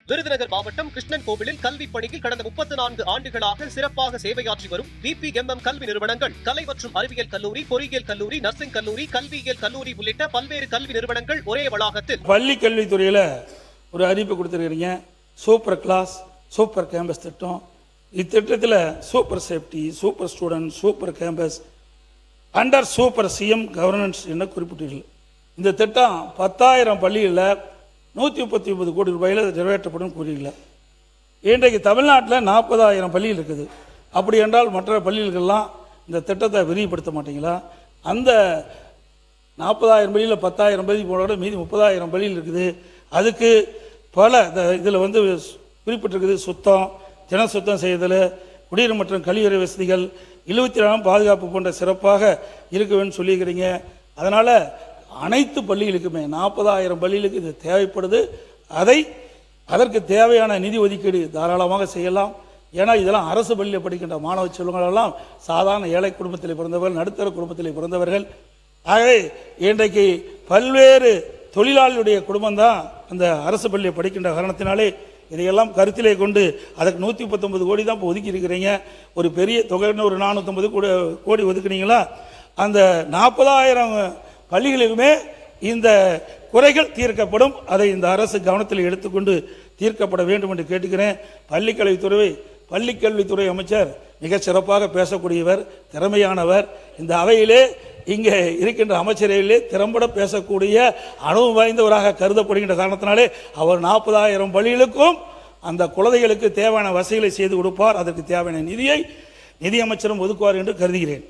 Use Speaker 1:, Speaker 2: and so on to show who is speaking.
Speaker 1: விருதுநகர் மாவட்டம் கிருஷ்ணன் கோவிலில் கல்வி பணியில் கடந்த 34 ஆண்டுகளாக சிறப்பாக சேவையாற்றி வரும் VPMM கல்வி நிறுவனங்கள், கலை மற்றும் அறிவியல் கல்லூரி, பொறியியல் கல்லூரி, நர்சிங் கல்லூரி, கல்வியியல் கல்லூரி உள்ளிட்ட பல்வேறு கல்வி நிறுவனங்கள் ஒரே வளாகத்தில்
Speaker 2: பள்ளி கல்வித்துறையில ஒரு அறிவிப்பு கொடுத்திருக்கிறீங்க. சூப்பர் கிளாஸ், சூப்பர் கேம்பஸ் திட்டம். இத்திட்டத்தில் super safety, super student, super campus, under super CM governance என குறிப்பிட்டீர்கள். இந்த திட்டம் 10,000 பள்ளிகளில் 139 கோடி ரூபாயில் நிறைவேற்றப்படும் கூறீங்கள. இன்றைக்கு தமிழ்நாட்டில் 40,000 பள்ளிகள் இருக்குது. அப்படி என்றால் மற்ற பள்ளிகளுக்கெல்லாம் இந்த திட்டத்தை விரிவுபடுத்த மாட்டீங்களா? அந்த 40,000 பள்ளியில் 10,000 பள்ளி போனோட மீதி 30,000 பள்ளிகள் இருக்குது. அதுக்கு பல இதில் குறிப்பிட்டிருக்குது. சுத்தம், தின சுத்தம் செய்தல், குடிநீர் மற்றும் கழிவறை வசதிகள், 24 பாதுகாப்பு போன்ற சிறப்பாக இருக்குன்னு சொல்லியிருக்கிறீங்க. அதனால் அனைத்து பள்ளிகளுக்குமே 40,000 பள்ளிகளுக்கு இது தேவைப்படுது. அதற்கு தேவையான நிதி ஒதுக்கீடு தாராளமாக செய்யலாம். ஏன்னா இதெல்லாம் அரசு பள்ளியில் படிக்கின்ற மாணவ செல்வங்களெல்லாம் சாதாரண ஏழை குடும்பத்தில் பிறந்தவர்கள், நடுத்தர குடும்பத்தில் பிறந்தவர்கள். ஆகவே இன்றைக்கு பல்வேறு தொழிலாளியுடைய குடும்பம் தான் அந்த அரசு பள்ளியை படிக்கின்ற காரணத்தினாலே இதையெல்லாம் கருத்திலே கொண்டு அதற்கு 139 கோடி தான் இப்போ ஒதுக்கி இருக்கிறீங்க. ஒரு பெரிய தொகைன்னு ஒரு 450 கோடி ஒதுக்குனீங்களா? அந்த 40,000 பள்ளிகளுக்குமே இந்த குறைகள் தீர்க்கப்படும். அதை இந்த அரசு கவனத்தில் எடுத்துக்கொண்டு தீர்க்கப்பட வேண்டும் என்று கேட்டுக்கிறேன். பள்ளிக்கல்வித்துறை அமைச்சர் மிக சிறப்பாக பேசக்கூடியவர், திறமையானவர். இந்த அவையிலே இங்கே இருக்கின்ற அமைச்சரையிலே திறம்பட பேசக்கூடிய அனுபவம் வாய்ந்தவராக கருதப்படுகின்ற காரணத்தினாலே அவர் 40,000 பள்ளிகளுக்கும் அந்த குழந்தைகளுக்கு தேவையான வசதிகளை செய்து கொடுப்பார். அதற்கு தேவையான நிதியை நிதியமைச்சரும் ஒதுக்குவார் என்று கருதுகிறேன்.